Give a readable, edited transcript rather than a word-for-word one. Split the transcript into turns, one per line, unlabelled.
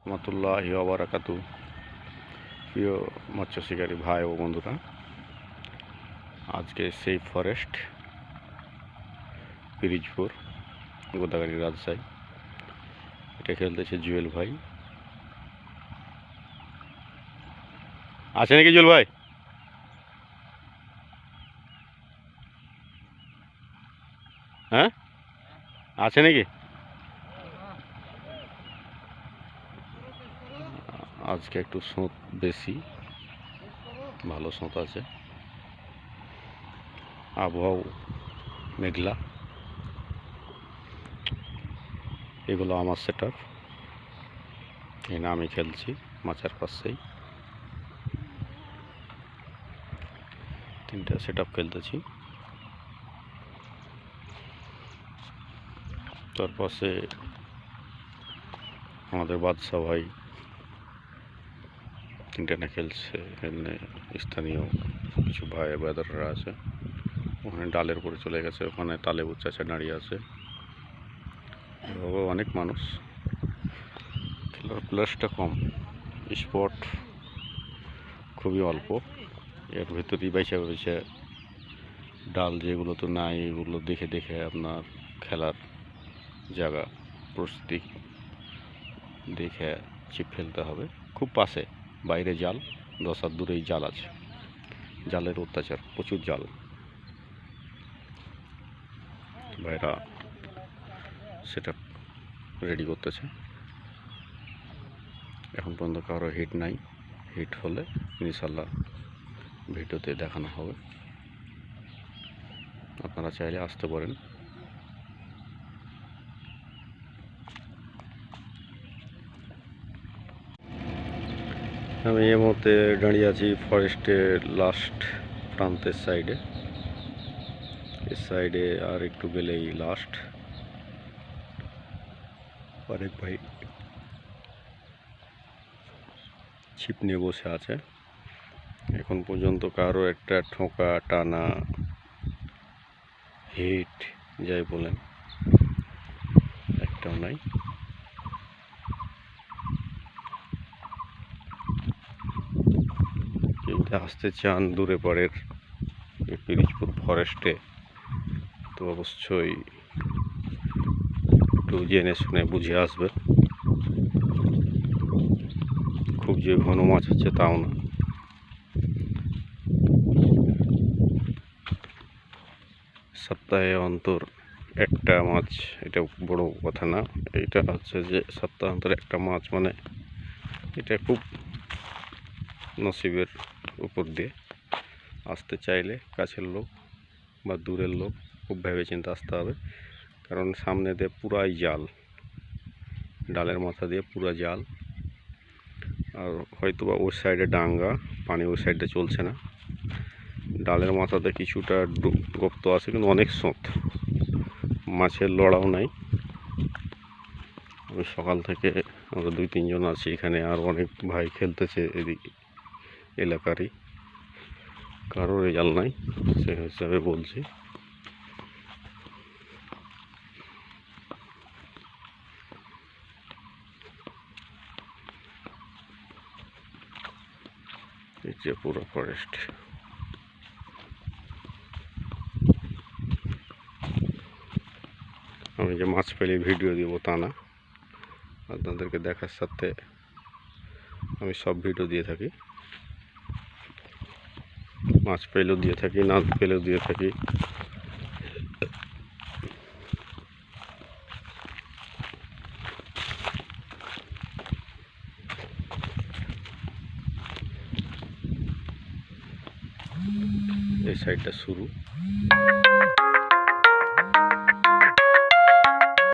রহমতুল্লাহি ওয়া বারাকাতুহু। প্রিয় মৎস্য শিকারী ভাই ও বন্ধুরা, আজকে সেই ফরেস্ট পিরিজপুর গোদাগাড়ি রাজশাহী, এটা খেলতেছে জুয়েল ভাই। আছে নাকি জুয়েল ভাই? হ্যাঁ, আছে নাকি? আজকে একটু স্রোত বেশি, ভালো স্রোত আছে, আবহাওয়া মেঘলা। এগুলো আমার সেট আপ, এখানে আমি খেলছি মাছের পাশেই। 3টা সেট আপ খেলতেছি। তার পাশে আমাদের বাদশা ভাই 3টা খেলছে। এখানে স্থানীয় কিছু ভাই ব্রাদাররা আছে, ওখানে ডালের উপরে চলে গেছে, ওখানে তালে চাচা দাঁড়িয়ে আছে। এভাবে অনেক মানুষ, খেলার প্লেসটা কম, স্পট খুবই অল্প। এর ভেতরেই বাইসা বাইসা ডাল যেগুলো তো নাই, এগুলো দেখে দেখে আপনার খেলার জায়গা প্রস্তুতি দেখে ছিপ ফেলতে হবে। খুব পাশে, বাইরে জাল, 10 হাত দূরেই জাল আছে। জালের অত্যাচার, প্রচুর জাল। ভাইরা সেটা রেডি করতেছে। এখন পর্যন্ত কারো হিট নাই, হিট হলে ইনশাল্লাহ ভিডিওতে দেখানো হবে। আপনারা চাইলে আসতে পারেন। আমি এই মুহূর্তে দাঁড়িয়ে আছি ফরেস্টের লাস্ট প্রান্তের সাইডে। এর সাইডে আর একটু গেলেই লাস্ট। অনেক ভাই ছিপ নিয়ে বসে আছে। এখন পর্যন্ত কারো একটা ঠোকা টানা হিট যাই বলেন একটাও নাই। যদি আসতে চান দূরে পরের পিরিজপুর ফরেস্টে, তো অবশ্যই একটু জেনে শুনে বুঝে আসবে। খুব যে ঘন মাছ হচ্ছে তাও না। সপ্তাহে অন্তর একটা মাছ, এটা বড় কথা না। এটা হচ্ছে যে সপ্তাহ অন্তর একটা মাছ, মানে এটা খুব নসিবের উপর দিয়ে। আসতে চাইলে কাছের লোক বা দূরের লোক খুব ভেবেচিন্তে আসতে হবে, কারণ সামনে দিয়ে পুরাই জাল, ডালের মাথা দিয়ে পুরা জাল। আর হয়তো বা ওই সাইডে ডাঙ্গা, পানি ওই সাইডে চলছে না। ডালের মাথাতে কিছুটা গর্ত আছে, কিন্তু অনেক স্রোত, মাছের লড়াও নাই। আমি সকাল থেকে, আমরা 2-3 জন আছি এখানে, আর অনেক ভাই খেলতেছে এদিক এলাকারই, কারোর রেজাল্ট নাই, সে হিসাবে বলছি। এই যে পুরো ফরেস্ট। আমি যে মাছ পেলে ভিডিও দিব তা না, আপনাদেরকে দেখার সাথে আমি সব ভিডিও দিয়ে থাকি। মাছ পেলেও দিয়ে থাকি, না পেলেও দিয়ে থাকি। এই সাইডটা শুরু।